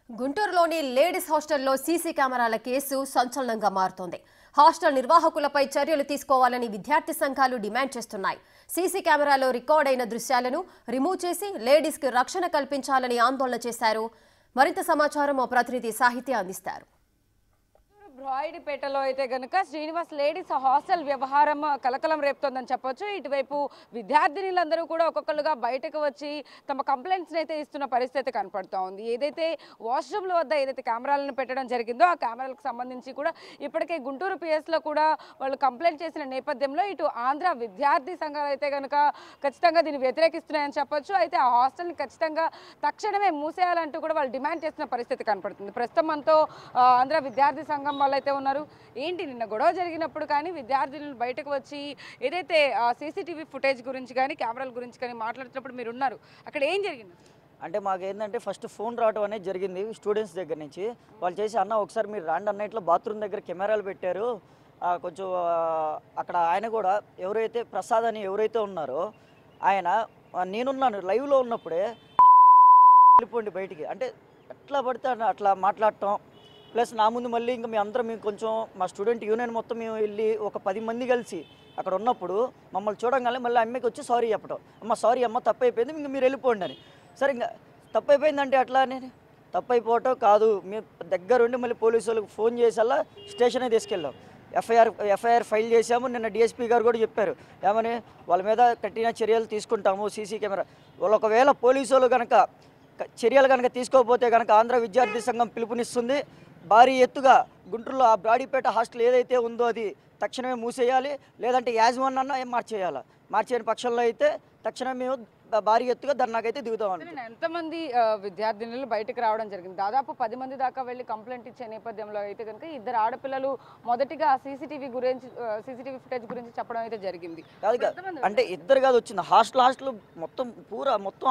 గుంటూరులోని లేడీస్ హాస్టల్లో సీసీ కెమెరాల కేసు సంచలనంగా మారుతోంది. హాస్టల్ నిర్వాహకులపై చర్యలు తీసుకోవాలని విద్యార్థి సంఘాలు డిమాండ్ చేస్తున్నాయి. సీసీ కెమెరాలో రికార్డైన దృశ్యాలను రిమూవ్ చేసి లేడీస్కి రక్షణ కల్పించాలని ఆందోళన చేశారు. మరింత సమాచారం మా ప్రతినిధి సాహిత్య అందిస్తారు. బ్రాయిడిపేటలో అయితే గనుక శ్రీనివాస్ లేడీస్ హాస్టల్ వ్యవహారం కలకలం రేపుతోందని చెప్పొచ్చు. ఇటువైపు విద్యార్థినులందరూ కూడా ఒక్కొక్కరుగా బయటకు వచ్చి తమ కంప్లైంట్స్ని అయితే ఇస్తున్న పరిస్థితి కనపడుతూ ఉంది. ఏదైతే వాష్రూమ్ల వద్ద ఏదైతే కెమెరాలను పెట్టడం జరిగిందో ఆ కెమెరాలకు సంబంధించి కూడా ఇప్పటికే గుంటూరు పిఎస్లో కూడా వాళ్ళు కంప్లైంట్ చేసిన నేపథ్యంలో ఇటు ఆంధ్ర విద్యార్థి సంఘాలు అయితే కనుక ఖచ్చితంగా దీన్ని వ్యతిరేకిస్తున్నాయని చెప్పొచ్చు. అయితే ఆ హాస్టల్ని ఖచ్చితంగా తక్షణమే మూసేయాలంటూ కూడా వాళ్ళు డిమాండ్ చేస్తున్న పరిస్థితి కనపడుతుంది. ప్రస్తుతం మనతో ఆంధ్ర విద్యార్థి సంఘం అయితే ఉన్నారు. ఏంటి నిన్న గొడవ జరిగినప్పుడు కానీ విద్యార్థులు బయటకు వచ్చి ఏదైతే సీసీటీవీ ఫుటేజ్ గురించి కానీ కెమెరాల గురించి కానీ మాట్లాడుతున్నప్పుడు మీరు ఉన్నారు, అక్కడ ఏం జరిగింది? అంటే మాకు ఏంటంటే ఫస్ట్ ఫోన్ రావడం అనేది జరిగింది స్టూడెంట్స్ దగ్గర నుంచి. వాళ్ళు చేసి అన్న ఒకసారి మీరు రాండి అన్న, ఇట్లా బాత్రూమ్ దగ్గర కెమెరాలు పెట్టారు కొంచెం అక్కడ ఆయన కూడా ఎవరైతే ప్రసాద్ అని ఎవరైతే ఉన్నారో ఆయన నేనున్నాను లైవ్లో ఉన్నప్పుడే వెళ్ళిపోండి బయటికి అంటే ఎట్లా పడితే అట్లా మాట్లాడటం. ప్లస్ నా ముందు మళ్ళీ ఇంకా మేము కొంచెం మా స్టూడెంట్ యూనియన్ మొత్తం మేము వెళ్ళి ఒక 10 మంది కలిసి అక్కడ ఉన్నప్పుడు మమ్మల్ని చూడగానే మళ్ళీ అమ్మకి వచ్చి సారీ చెప్పడం, అమ్మ సారీ అమ్మ తప్పైపోయింది ఇంక మీరు వెళ్ళిపోండి అని. సరే ఇంకా తప్పైపోయిందంటే అట్లా నేను తప్పైపోవటం కాదు, మేము దగ్గరుండి మళ్ళీ పోలీసు వాళ్ళకి ఫోన్ చేసేలా స్టేషనే తీసుకెళ్ళాం. ఎఫ్ఐఆర్ ఫైల్ చేసాము. నిన్న డిఎస్పీ గారు కూడా చెప్పారు ఏమని వాళ్ళ మీద కఠిన చర్యలు తీసుకుంటాము. సీసీ కెమెరా వాళ్ళు ఒకవేళ పోలీసు వాళ్ళు కనుక చర్యలు కనుక తీసుకోకపోతే కనుక ఆంధ్ర విద్యార్థి సంఘం పిలుపునిస్తుంది. భారీ ఎత్తుగా గుంటూరులో ఆ బ్రాడీపేట హాస్టల్ ఏదైతే ఉందో అది తక్షణమే మూసేయాలి, లేదంటే యాజమాన్యాన్ని మార్చేయాలి. మార్చేయని పక్షంలో అయితే తక్షణమే మేము భారీ ఎత్తుగా ధర్నాకైతే దిగుతామని. ఎంతమంది విద్యార్థినులు బయటకు రావడం జరిగింది? దాదాపు 10 మంది దాకా వెళ్ళి కంప్లైంట్ ఇచ్చే నేపథ్యంలో అయితే కనుక ఇద్దరు ఆడపిల్లలు మొదటిగా సీసీటీవీ ఫుటేజ్ గురించి చెప్పడం అయితే జరిగింది. అంటే ఇద్దరు కాదు వచ్చింది, హాస్టల్ మొత్తం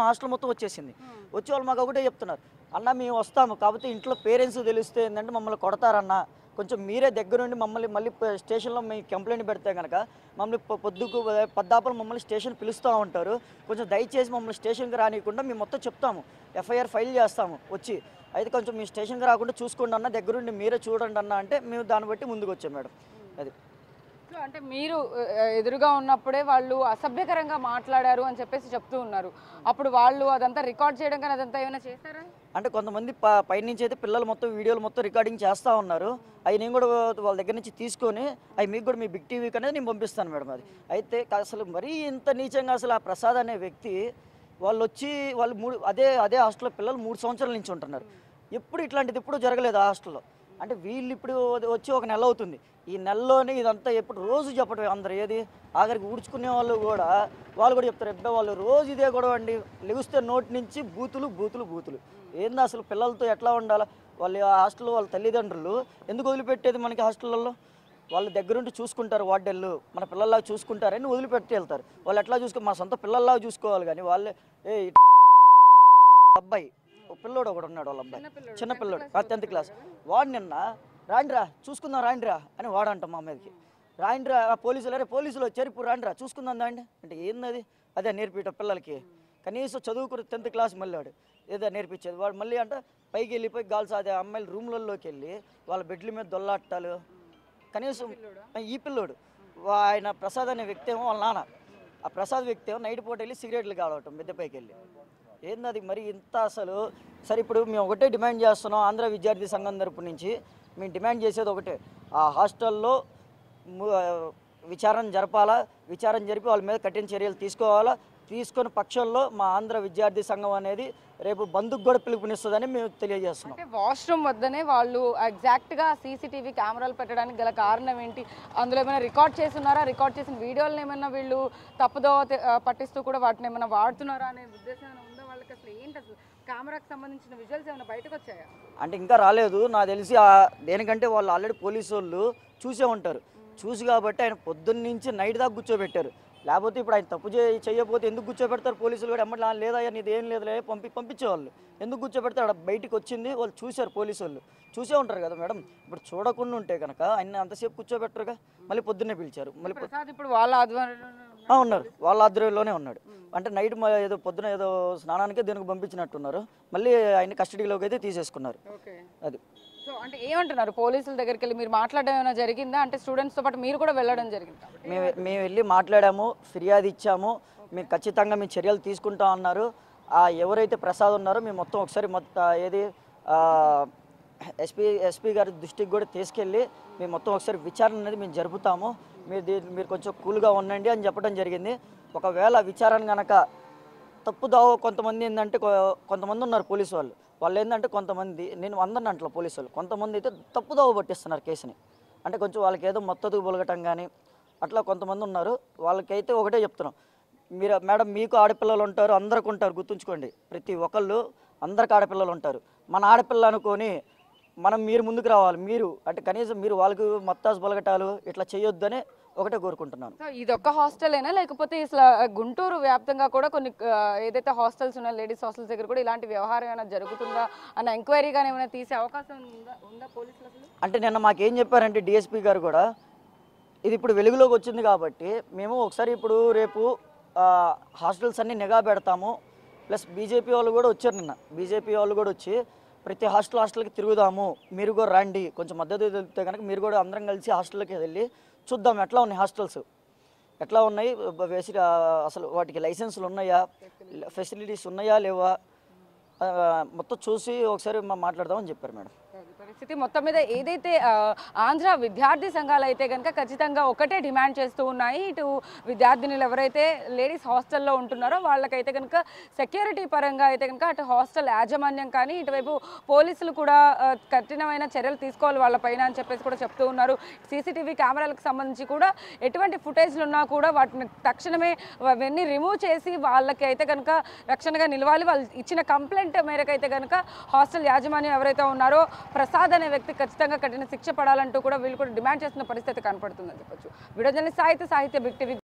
హాస్టల్ మొత్తం వచ్చేసింది. వచ్చే వాళ్ళు మాకు ఒకటే చెప్తున్నారు, అన్న మేము వస్తాము కాకపోతే ఇంట్లో పేరెంట్స్ తెలిస్తే ఏంటంటే మమ్మల్ని కొడతారన్న, కొంచెం మీరే దగ్గరుండి మమ్మల్ని మళ్ళీ స్టేషన్లో మేము కంప్లైంట్ పెడితే కనుక మమ్మల్ని పద్దాపలు మమ్మల్ని స్టేషన్ పిలుస్తూ ఉంటారు, కొంచెం దయచేసి మమ్మల్ని స్టేషన్కి రానియకుండా మేము మొత్తం చెప్తాము, ఎఫ్ఐఆర్ ఫైల్ చేస్తాము వచ్చి, అయితే కొంచెం మీ స్టేషన్కి రాకుండా చూసుకోండి అన్న, దగ్గరుండి మీరే చూడండి అన్న అంటే మేము దాన్ని బట్టి ముందుకు వచ్చాం మేడం. అది అంటే మీరు ఎదురుగా ఉన్నప్పుడే వాళ్ళు అసభ్యకరంగా మాట్లాడారు అని చెప్పేసి చెప్తూ ఉన్నారు. అప్పుడు వాళ్ళు అదంతా రికార్డ్ చేయడం కానీ అదంతా ఏమైనా చేస్తారా? అంటే కొంతమంది పైనుంచి అయితే పిల్లలు మొత్తం వీడియోలు మొత్తం రికార్డింగ్ చేస్తూ ఉన్నారు. అవి నేను కూడా వాళ్ళ దగ్గర నుంచి తీసుకొని అవి మీకు కూడా మీ బిగ్ టీవీకి అనేది నేను పంపిస్తాను మేడం. అది అయితే అసలు మరీ ఇంత నీచంగా అసలు ఆ ప్రసాద్ అనే వ్యక్తి వాళ్ళు అదే హాస్టల్లో పిల్లలు 3 సంవత్సరాల నుంచి ఉంటున్నారు. ఎప్పుడు ఇట్లాంటిది ఎప్పుడు జరగలేదు ఆ హాస్టల్లో. అంటే వీళ్ళు ఇప్పుడు వచ్చి 1 నెల అవుతుంది. ఈ నెలలోనే ఇదంతా ఎప్పుడు రోజు చెప్పడం అందరు ఏది ఆఖరికి ఊడ్చుకునే వాళ్ళు కూడా చెప్తారు ఎబ్బే వాళ్ళు రోజు ఇదే గొడవ అండి, లెగిస్తే నోటి నుంచి బూతులు ఏంది అసలు పిల్లలతో ఎట్లా ఉండాలా? వాళ్ళు ఆ హాస్టల్లో వాళ్ళ తల్లిదండ్రులు ఎందుకు వదిలిపెట్టేది మనకి హాస్టల్లో? వాళ్ళ దగ్గరుండి చూసుకుంటారు, వార్డెళ్ళు మన పిల్లల్లాగా చూసుకుంటారని వదిలిపెట్టి వెళ్తారు. వాళ్ళు ఎట్లా మా సొంత పిల్లల్లాగా చూసుకోవాలి కానీ వాళ్ళే అబ్బాయి పిల్లోడు ఒకడు ఉన్నాడు, వాళ్ళ అబ్బాయి చిన్న పిల్లోడు 10th క్లాస్, వాడు నిన్న రాండ్రా చూసుకుందాం రాండ్రా అని వాడంటాం మా మీదకి. రాండ్రా పోలీసులు వచ్చారు ఇప్పుడు రాండ్రా చూసుకుందాం దాండి అంటే ఏంది అదే నేర్పించడం పిల్లలకి. కనీసం చదువుకుని 10th క్లాస్ మళ్ళీ వాడు ఏదో నేర్పించేది వాడు మళ్ళీ అంటే పైకి వెళ్ళిపోయి గాల్స్ అదే అమ్మాయిలు రూమ్లలోకి వెళ్ళి వాళ్ళ బెడ్ల మీద దొల్లాటాలు. కనీసం ఈ పిల్లోడు ఆయన ప్రసాద్ అనే వ్యక్తి ఏమో వాళ్ళ నాన్న, ఆ ప్రసాద్ వ్యక్తి ఏమో నైట్ పూట వెళ్ళి సిగరెట్లు కావటం మిద్దెపైకి వెళ్ళి ఏంది మరి ఇంత అసలు. సరే ఇప్పుడు మేము ఒకటే డిమాండ్ చేస్తున్నాం ఆంధ్ర విద్యార్థి సంఘం తరపు నుంచి. మేము డిమాండ్ చేసేది ఒకటే, ఆ హాస్టల్లో విచారణ జరపాలా, విచారణ జరిపి వాళ్ళ మీద కఠిన చర్యలు తీసుకొని పక్షంలో మా ఆంధ్ర విద్యార్థి సంఘం అనేది రేపు బంధుకు కూడా పిలుపునిస్తుందని మేము తెలియజేస్తున్నాం. వాష్రూమ్ వద్దనే వాళ్ళు ఎగ్జాక్ట్గా సీసీటీవీ కెమెరాలు పెట్టడానికి గల కారణం ఏంటి? అందులో ఏమైనా రికార్డ్ చేస్తున్నారా? రికార్డ్ చేసిన వీడియోలను ఏమైనా వీళ్ళు తప్పుదో పట్టిస్తూ కూడా వాటిని ఏమైనా వాడుతున్నారా అనే ఉద్దేశం ఉందా వాళ్ళకి? అసలు ఏంటి అసలు కెమెరాకి సంబంధించిన విజువల్స్ ఏమైనా బయటకు వచ్చాయా? అంటే ఇంకా రాలేదు నాకు తెలిసి. దేనికంటే వాళ్ళు ఆల్రెడీ పోలీసు వాళ్ళు చూసే ఉంటారు, చూసి కాబట్టి ఆయన పొద్దున్న నుంచి నైట్ దాకా కూర్చోబెట్టారు. లేకపోతే ఇప్పుడు ఆయన తప్పు చేయకపోతే ఎందుకు కూర్చోబెడతారు పోలీసులు కూడా? ఎమ్మటి లేదా నీది ఏం లేదులే పంపించేవాళ్ళు. ఎందుకు కూర్చోబెడతారు? బయటికి వచ్చింది వాళ్ళు చూశారు, పోలీసు వాళ్ళు చూసే ఉంటారు కదా మేడం. ఇప్పుడు చూడకుండా ఉంటే కనుక ఆయన అంతసేపు కూర్చోబెట్టరుగా, మళ్ళీ పొద్దున్నే పిలిచారు. మళ్ళీ ఇప్పుడు వాళ్ళ ఆధ్వర్యంలో ఉన్నారు, వాళ్ళ ఆధ్వర్యంలోనే ఉన్నాడు. అంటే నైట్ ఏదో పొద్దున ఏదో స్నానానికే దీనికి పంపించినట్టున్నారు, మళ్ళీ ఆయన కస్టడీలోకి అయితే తీసేసుకున్నారు. అది సో అంటే ఏమంటున్నారు పోలీసుల దగ్గరికి వెళ్ళి మీరు మాట్లాడడం ఏమైనా జరిగిందా? అంటే స్టూడెంట్స్తో పాటు మీరు కూడా వెళ్ళడం జరిగిందా? మేము వెళ్ళి మాట్లాడాము, ఫిర్యాదు ఇచ్చాము, మేము ఖచ్చితంగా మీ చర్యలు తీసుకుంటాం అన్నారు. ఎవరైతే ప్రసాద్ ఉన్నారో మేము మొత్తం ఒకసారి ఏది ఎస్పీ గారి దృష్టికి కూడా తీసుకెళ్ళి మేము మొత్తం ఒకసారి విచారణ అనేది మేము జరుపుతాము, మీరు కొంచెం కూల్గా ఉండండి అని చెప్పడం జరిగింది. ఒకవేళ విచారణ కనుక తప్పుదావ కొంతమంది ఏంటంటే కొంతమంది ఉన్నారు పోలీసు వాళ్ళు ఏంటంటే కొంతమంది, నేను అందరిని అంటలో పోలీసు వాళ్ళు కొంతమంది అయితే తప్పుదావ పట్టిస్తున్నారు కేసుని. అంటే కొంచెం వాళ్ళకి ఏదో మత్తతు బొలగటం కానీ అట్లా కొంతమంది ఉన్నారు. వాళ్ళకైతే ఒకటే చెప్తున్నాం, మేడం మీకు ఆడపిల్లలు ఉంటారు, అందరికి ఉంటారు, గుర్తుంచుకోండి. ప్రతి ఒక్కళ్ళు అందరికి ఆడపిల్లలు ఉంటారు. మన ఆడపిల్ల అనుకొని మీరు ముందుకు రావాలి. మీరు అంటే కనీసం మీరు వాళ్ళకి మత్తాసు బొలగటాలు ఇట్లా చేయొద్దని ఒకటే కోరుకుంటున్నాను. సో ఇది ఒక్క హాస్టలేనా లేకపోతే అసలు గుంటూరు వ్యాప్తంగా కూడా కొన్ని ఏదైతే హాస్టల్స్ ఉన్న లేడీస్ హాస్టల్స్ దగ్గర కూడా ఇలాంటి వ్యవహారం ఏమైనా జరుగుతుందా అన్న ఎంక్వైరీ కానీ ఏమైనా తీసే అవకాశం ఉందా పోలీసులు? అంటే నిన్న మాకేం చెప్పారంటే డిఎస్పీ గారు కూడా, ఇది ఇప్పుడు వెలుగులోకి వచ్చింది కాబట్టి మేము ఒకసారి ఇప్పుడు రేపు హాస్టల్స్ అన్నీ నిఘా పెడతాము, ప్లస్ బీజేపీ వాళ్ళు కూడా వచ్చారు. నిన్న బీజేపీ వాళ్ళు కూడా వచ్చి ప్రతి హాస్టల్కి తిరుగుదాము, మీరు కూడా రండి, కొంచెం మద్దతు తెలిపితే కనుక మీరు కూడా అందరం కలిసి హాస్టల్కి వెళ్ళి చూద్దాం ఎట్లా ఉన్నాయి హాస్టల్స్, ఎట్లా ఉన్నాయి, అసలు వాటికి లైసెన్సులు ఉన్నాయా, ఫెసిలిటీస్ ఉన్నాయా లేవా, మొత్తం చూసి ఒకసారి మాట్లాడదామని చెప్పారు మేడం. పరిస్థితి మొత్తం మీద ఏదైతే ఆంధ్ర విద్యార్థి సంఘాలు అయితే కనుక ఖచ్చితంగా ఒకటే డిమాండ్ చేస్తూ ఉన్నాయి. ఇటు విద్యార్థినులు ఎవరైతే లేడీస్ హాస్టల్లో ఉంటున్నారో వాళ్ళకైతే కనుక సెక్యూరిటీ పరంగా అయితే కనుక అటు హాస్టల్ యాజమాన్యం కానీ ఇటువైపు పోలీసులు కూడా కఠినమైన చర్యలు తీసుకోవాలి వాళ్ళపైన అని చెప్పేసి కూడా చెప్తూ ఉన్నారు. సీసీటీవీ కెమెరాలకు సంబంధించి కూడా ఎటువంటి ఫుటేజ్లు ఉన్నా కూడా వాటిని తక్షణమే అవన్నీ రిమూవ్ చేసి వాళ్ళకి అయితే కనుక రక్షణగా నిలవాలి. వాళ్ళు ఇచ్చిన కంప్లైంట్ మేరకు అయితే కనుక హాస్టల్ యాజమాన్యం ఎవరైతే ఉన్నారో ప్రసాద్ అనే వ్యక్తి ఖచ్చితంగా కఠిన శిక్ష పడాలంటూ కూడా వీళ్ళు కూడా డిమాండ్ చేస్తున్న పరిస్థితి కనపడుతుందని చెప్పొచ్చు. వీడియో జర్నలిస్ట్ సాహిత్య బిగ్ టీవీ.